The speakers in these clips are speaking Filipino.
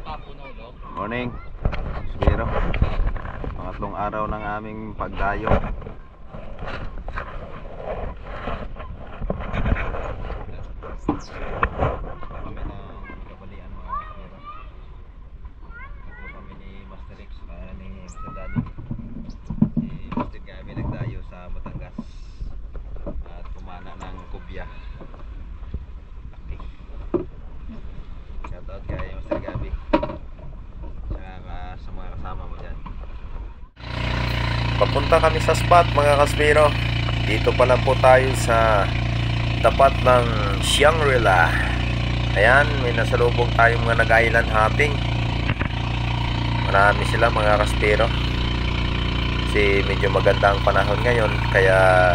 Morning, Spiro. Pangatlong araw ng aming pagdayo. Kami ng kabalian mga Spiro. Ito kami ni Master X ni Master Danny. Si Master Gabi nagdayo sa Batangas at kumana ng kubya. Laki. Shout out kay Master Gabi sa mga kasama mo dyan. Papunta kami sa spot mga Kaspiro. Dito pa lang po tayo sa tapat ng Shangri-La. Ayan, may nasalubong tayong mga nag-island hopping. Marami sila mga Kaspiro. Kasi medyo maganda ang panahon ngayon, kaya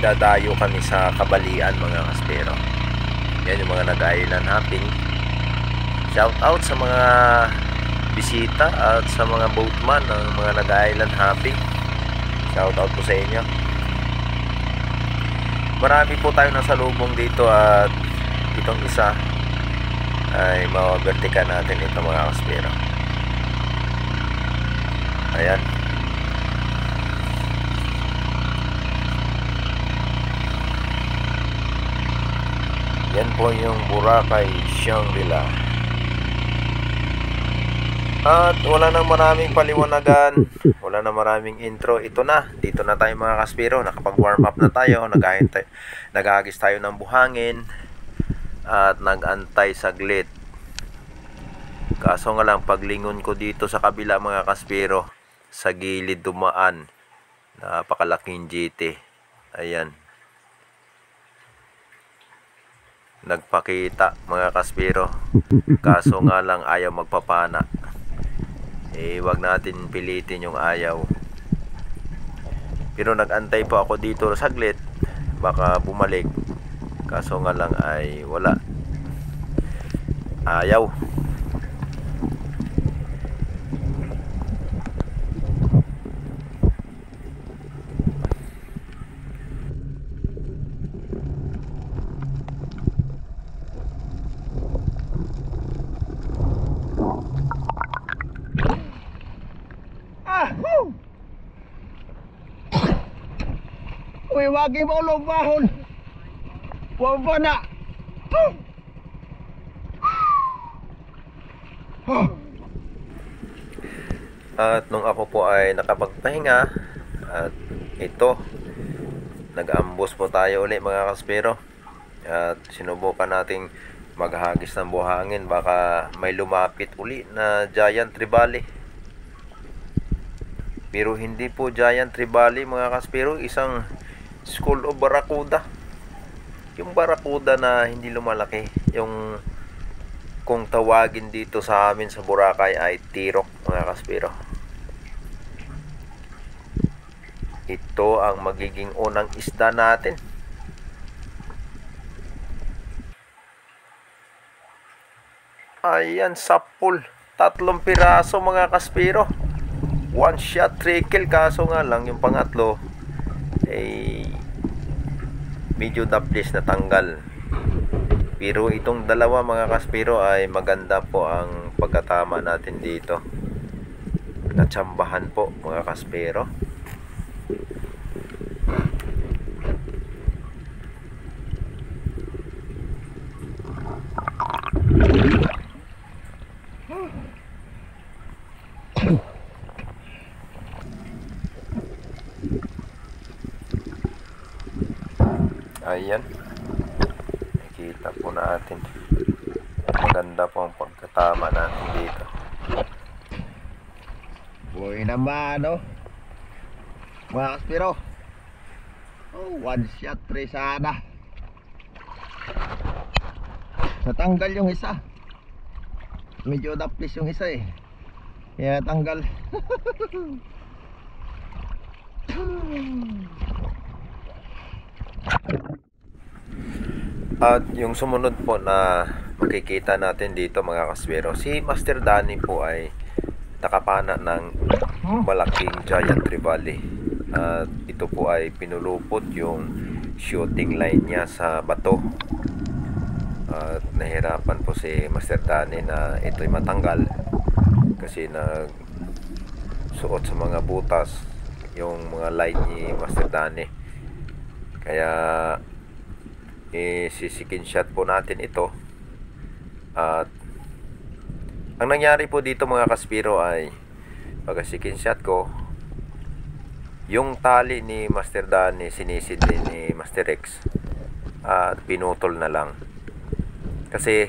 dadayo kami sa Kabalian mga Kaspiro. Yan yung mga nag-island hopping. Shout out sa mga bisita at sa mga boatman ng mga nag-island hopping. Shout out po sa inyo. Marami po tayo nasalubong dito at itong isa ay mawabertikan natin ito mga Kaspiro. Ayan. Yan po yung Boracay Shangri-La. At wala nang maraming paliwanagan, wala nang maraming intro. Ito na, dito na tayo mga Kaspiro. Nakapag-warm up na tayo, nag-ahagis tayo ng buhangin at nag-antay saglit. Kaso nga lang, paglingon ko dito sa kabila mga Kaspiro, sa gilid dumaan, napakalaking GT. Ayan, nagpakita mga Kaspiro. Kaso nga lang ayaw magpapana. Wag natin pilitin yung ayaw. Pero nag-antay po ako dito saglit, baka bumalik. Kaso nga lang ay wala. Ayaw. Uy, wagi mo lumbahon. Huwag ba na? At nung ako po ay nakapagpahinga, at ito, nag-ambos po tayo ulit mga Kaspiro. At sinubukan nating maghagis ng buhangin, baka may lumapit uli na giant trevally. Pero hindi po giant trevally mga Kaspiro, isang school of barracuda. Yung barracuda na hindi lumalaki, yung kung tawagin dito sa amin sa Boracay ay tirok mga Kaspiro. Ito ang magiging unang isda natin. Ayan, sapul, 3 piraso mga Kaspiro. One shot, 3 kill. Kaso nga lang yung pangatlo medyo daplis na tanggal. Pero itong dalawa mga Kaspiro ay maganda po ang pagkatama natin dito. Natsambahan po mga Kaspiro. Ayan, nakita po natin, maganda po ang pagkatama natin dito. Uy naman, no? Mga Kaspiro. Oh, one shot, 3 sana. Natanggal yung isa. Medyo daplis yung isa eh. Kaya natanggal. At yung sumunod po na makikita natin dito mga Kaspiro, si Master Danny po ay nakapana ng malaking giant trevally. At ito po ay pinulupot yung shooting line niya sa bato. At nahirapan po si Master Danny na ito'y matanggal kasi suot sa mga butas yung mga line ni Master Danny. Kaya sisikin shot po natin ito. At ang nangyari po dito mga kaspiro ay pagka-sikin shot ko, yung tali ni Master Danny sinisid din ni Master Rex at pinutol na lang kasi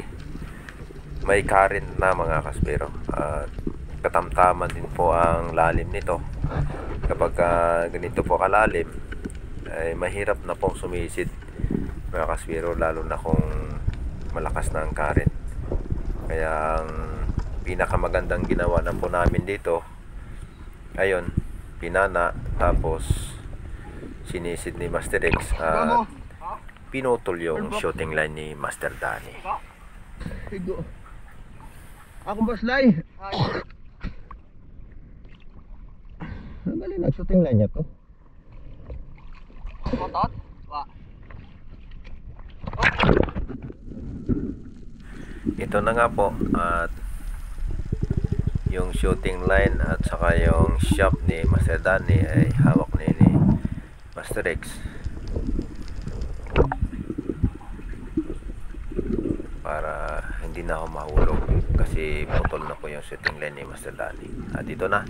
may current na mga kaspiro. At katamtaman din po ang lalim nito. Kapag ganito po kalalim ay mahirap na pong sumisid mga kaspiro, lalo na kung malakas na ang current. Kaya ang pinakamagandang ginawa na po namin dito, ayun, pinana tapos sinisid ni Master X at pinutol yung shooting line ni Master Danny. Higo. Ako baslay. Ang galing na shooting line niya to. Motot? Wa. Ito na nga po, at yung shooting line at saka yung shop ni Master Danny ay hawak ni Master X para hindi na ako mahulog kasi putol na po yung shooting line ni Master Danny. At ito na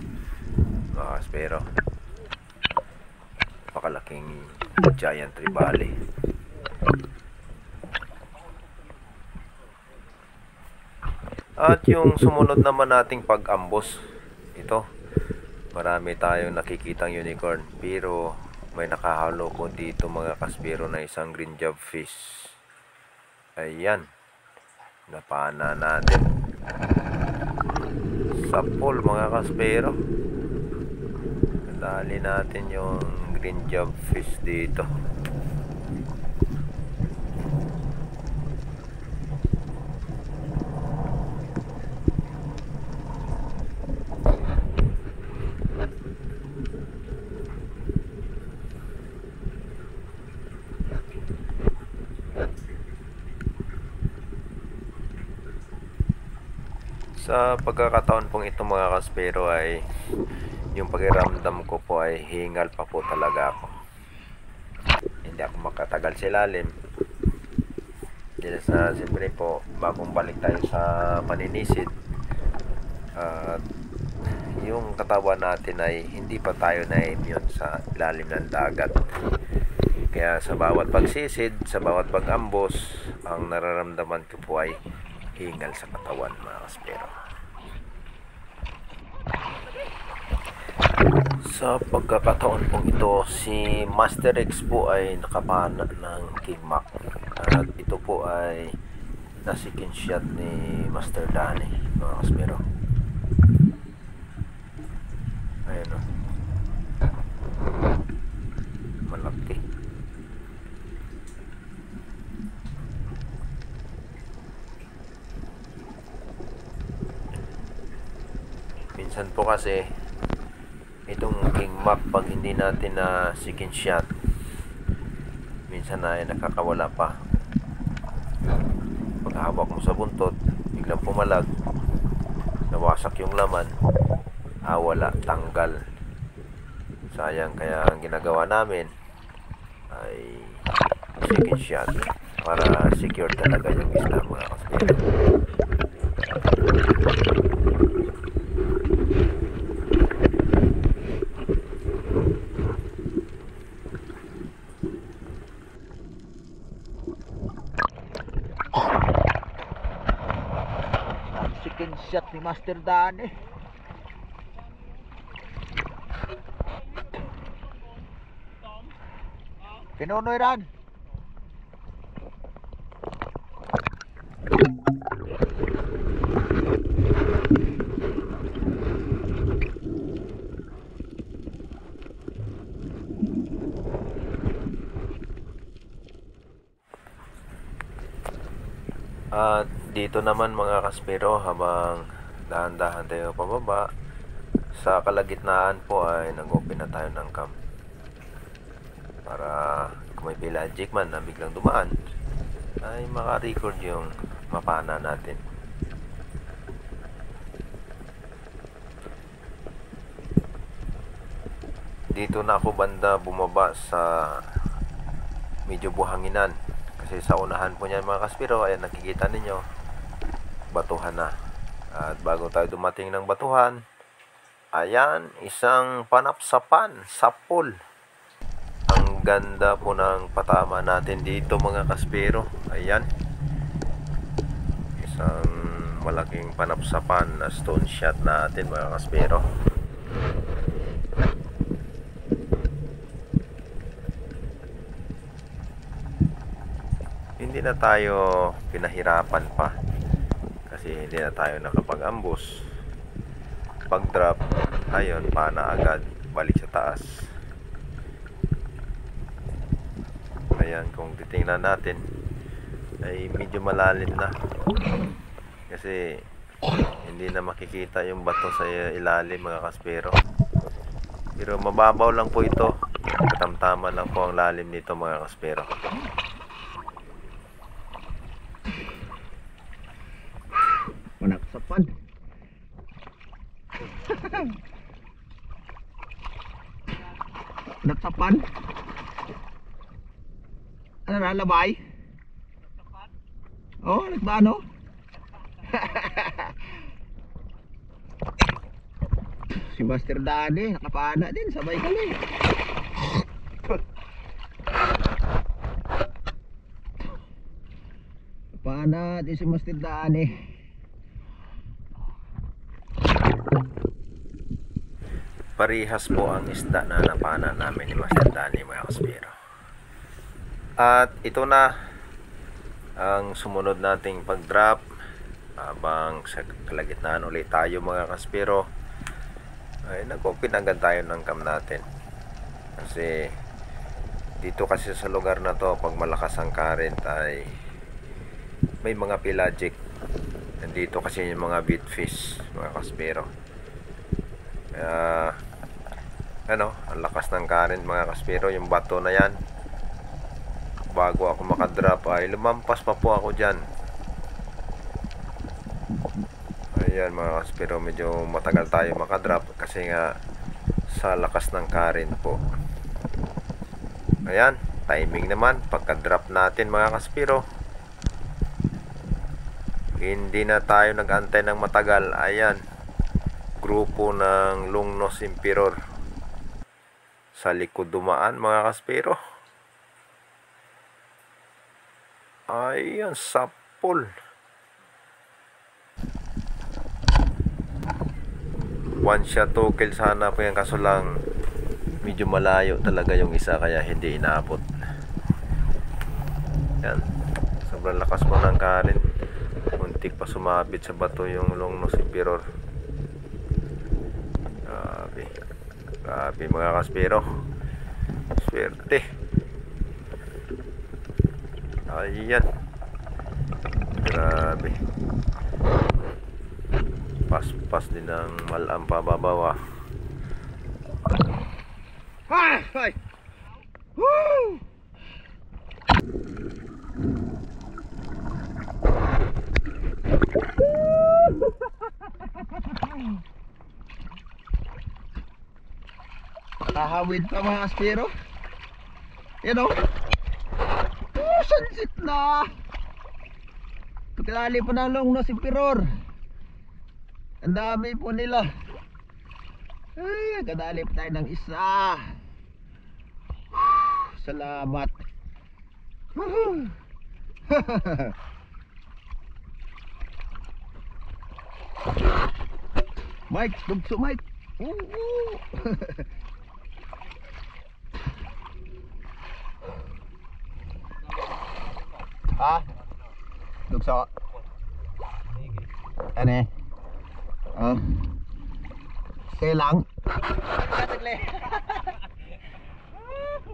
mga kaspero, napakalaking giant tribali. At yung sumunod naman nating pag-ambos, ito, marami tayong nakikitang unicorn, pero may nakahalo po dito mga kaspero na isang green job fish. Ayan, napana natin sa pool mga kaspero. Dali natin yung green job fish dito. Sa pagkakataon pong ito mga kaspero ay yung pakiramdam ko po ay hingal pa po talaga ako. Hindi ako makatagal sa ilalim. Dahil sa siyempre po bagong balik tayo sa paninisid. At yung katawan natin ay hindi pa tayo na-immune sa ilalim ng dagat. Kaya sa bawat pagsisid, sa bawat pag-ambos, ang nararamdaman ko po ay hingal sa katawan mga kaspero. Sa pagkakataon pong ito, si Master X po ay nakapana ng King Mac. At ito po ay nasikin shot ni Master Danny mga kaspero. Ayan o, malaki. Minsan po kasi itong King Mac, pag hindi natin na sikin shot, minsan ay nakakawala pa. Pag hawak mo sa buntot, biglang pumalag, nawasak yung laman, wala, tanggal. Sayang. Kaya ang ginagawa namin ay sikin shot para secure talaga yung isla mga kaspero. Second shot ni Master Danny. Pinunoy ran. At dito naman mga kaspero, habang dahan-dahan tayo pababa, sa kalagitnaan po ay nag-open na tayo ng camp. Para kung may pelagic man na biglang dumaan, ay maka-record yung mapana natin. Dito na ako banda bumaba sa medyo buhanginan kasi sa unahan po niyan mga kaspiro, ayan nakikita ninyo, batuhan na. At bago tayo dumating ng batuhan, ayan, isang panapsapan, sapol. Ang ganda po ng patama natin dito mga kaspiro. Ayan, isang malaking panapsapan na stone shot natin mga kaspiro. Hindi na tayo pinahirapan pa kasi hindi na tayo nakapag-ambus. Pag drop, ayun, pana agad balik sa taas. Ayan, kung titingnan natin ay medyo malalim na kasi hindi na makikita yung bato sa ilalim mga kaspero. Pero mababaw lang po ito, katamtaman lang po ang lalim nito mga kaspero. Panaksapan. Panaksapan. Ano na, labay? Oh, nagbaano? Si Master Dani, nakapana din, sabay kami. Nakapana din si Master Dani. Parihas po ang isda na napana namin ni Master Dani mga kaspero. At ito na ang sumunod nating pag-drop habang sa kalagitnaan ulit tayo mga kaspero. Ay nag-open agad tayo ng cam natin kasi dito kasi sa lugar na to pag malakas ang current ay may mga pelagic. Nandito kasi yung mga bitfish mga kaspero. Kaya ano, ang lakas ng current mga kaspero. Yung bato na yan, bago ako makadrop ay lumampas pa po ako dyan. Ayan mga kaspero, medyo matagal tayo makadrop kasi nga sa lakas ng current po. Ayan, timing naman pagka-drop natin mga kaspero. Hindi na tayo nag-antay ng matagal. Ayan, grupo ng Lungnos Emperor sa likod dumaan mga kaspero. Ayan, sapol. One shot to kill sana po yan, kaso lang medyo malayo talaga yung isa kaya hindi inaabot. Yan, sobrang lakas mo ng current, muntik pa sumabit sa bato yung Lungnos Emperor. Grabe mga kaspero, swerte. Ayan, grabe, pas din ang malam pababaw. Ay! Woo! Nakahawid pa mga kaspero. Yan o. Sunsit na. Pagkalali pa ng Lungnos Emperor. Ang dami po nila. Ay, kadali pa tayo ng isa. Salamat. Mike, dugso Mike. Ha? Dugso. Ano eh? Oh. Kailang.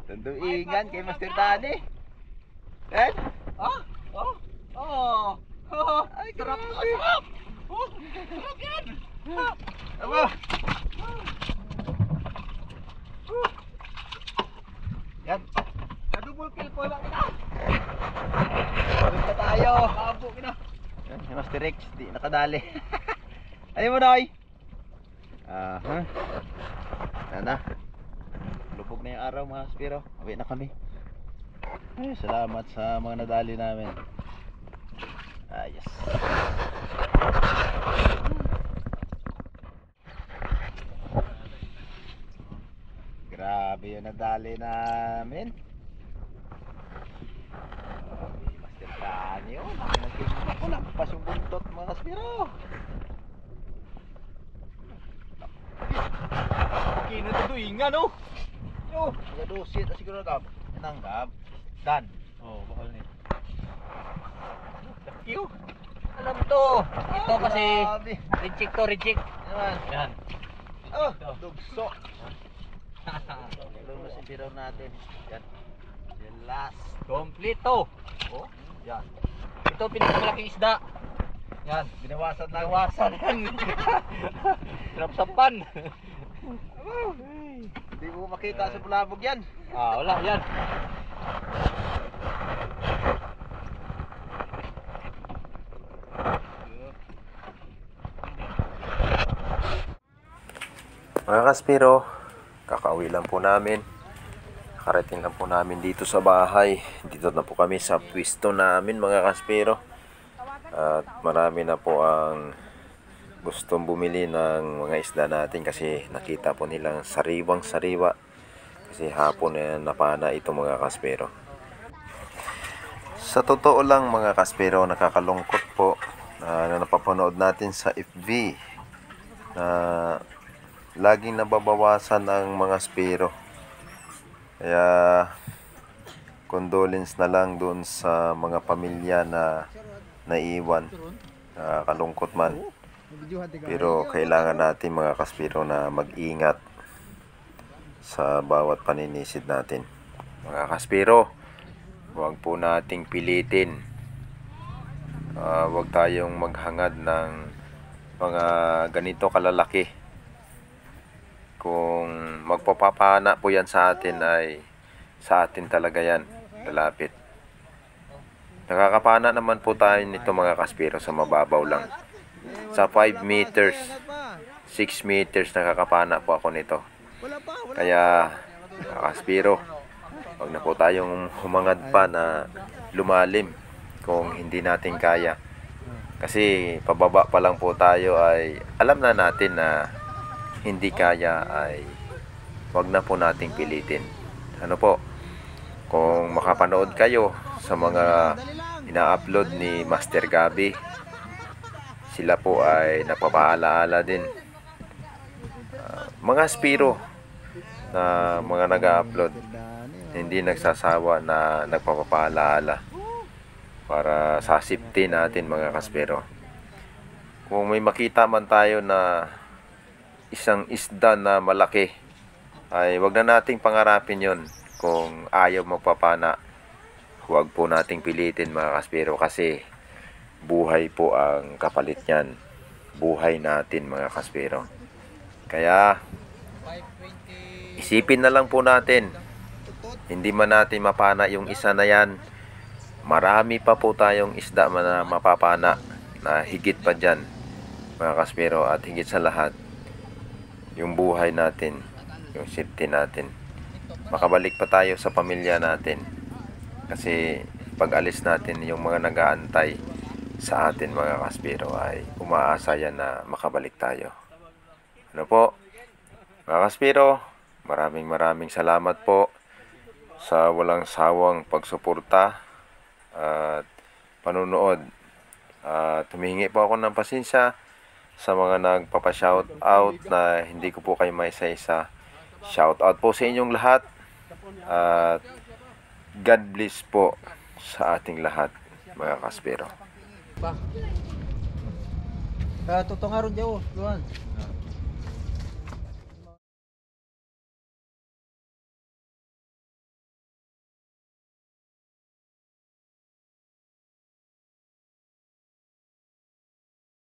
Tunduingan kay Master Dani. Eh? Oh? Oh? Oh? Oh? Ay, sarap to. Sarap! Oh, sarap yan! Aba! Yan. Na-double kill ko lang ina. tayo. Abo kina. Yan, si Master Rex, di nakadali. Ayun mo, Noy. Aha. Yan na. Lubog na yung araw mga kaspiro. Uwi na kami. Ay, salamat sa mga nadali namin. Ayos. Grabe yung nadali namin. Master Kanyo. Ako lampas yung buntot mga kaspiro. Kinatuduingan no. Yo, nagadusit na siguro gab. Yan ang gab. Dan. Oh, bakal ni. Laki oh. Alam to. Ito kasi Grabe. reject to, reject. Yan. Yan. Oh, dugso. Lalo mas impiraw natin. Yan. Yan last. Kompleto. Oh, yan. Ito pinakamalaking isda. Yan. Binawasan lang. Nawasan yan. Trapsapan. Hindi mo makita sa bulabog yan. Ah, wala yan. Mga kaspiro, kakauwi lang po namin. Nakarating lang po namin dito sa bahay. Dito na po kami sa pwesto namin mga kaspiro. At marami na po ang gustong bumili ng mga isda natin kasi nakita po nilang sariwang sariwa. Kasi hapon na napana ito mga kaspiro. Sa totoo lang mga kaspiro, nakakalungkot po na napapanood natin sa FB na laging nababawasan ang mga spiro. Kaya condolence na lang doon sa mga pamilya na naiwan. Kalungkot man. Pero kailangan natin mga kaspiro na mag-ingat sa bawat paninisid natin. Mga kaspiro, huwag po nating pilitin. Huwag tayong maghangad ng mga ganito kalalaki. Kung magpapapana po yan sa atin ay sa atin talaga yan lalapit. Nakakapana naman po tayo nito mga kaspiro sa mababaw lang. Sa 5 meters, 6 meters nakakapana po ako nito. Kaya kaspiro, huwag na po tayong humangad pa na lumalim kung hindi natin kaya. Kasi pababa pa lang po tayo ay alam na natin na hindi kaya ay wag na po nating pilitin. Ano po, kung makapanood kayo sa mga ina-upload ni Master Gabi, sila po ay napapaalaala din. Mga spiro na mga nag-upload, hindi nagsasawa na nagpapaalaala para sa safety natin mga kaspero. Kung may makita man tayo na isang isda na malaki, ay wag na nating pangarapin yon. Kung ayaw magpapana, huwag po nating pilitin mga kaspero kasi buhay po ang kapalit niyan. Buhay natin mga kaspero. Kaya isipin na lang po natin, hindi man natin mapana yung isa na yan, marami pa po tayong isda na mapapana na higit pa dyan mga kaspero. At higit sa lahat, yung buhay natin, yung safety natin, makabalik pa tayo sa pamilya natin. Kasi pag alis natin, yung mga nag-aantay sa atin mga kaspero ay umaasa yan na makabalik tayo. Ano po mga kaspero, maraming salamat po sa walang sawang pagsuporta at panunood. At humihingi po ako ng pasensya sa mga nagpapa-shout out na hindi ko po kayo maisa-isa. Shout out po sa inyong lahat at God bless po sa ating lahat mga kaspero. Tutong aron jaw, Luan.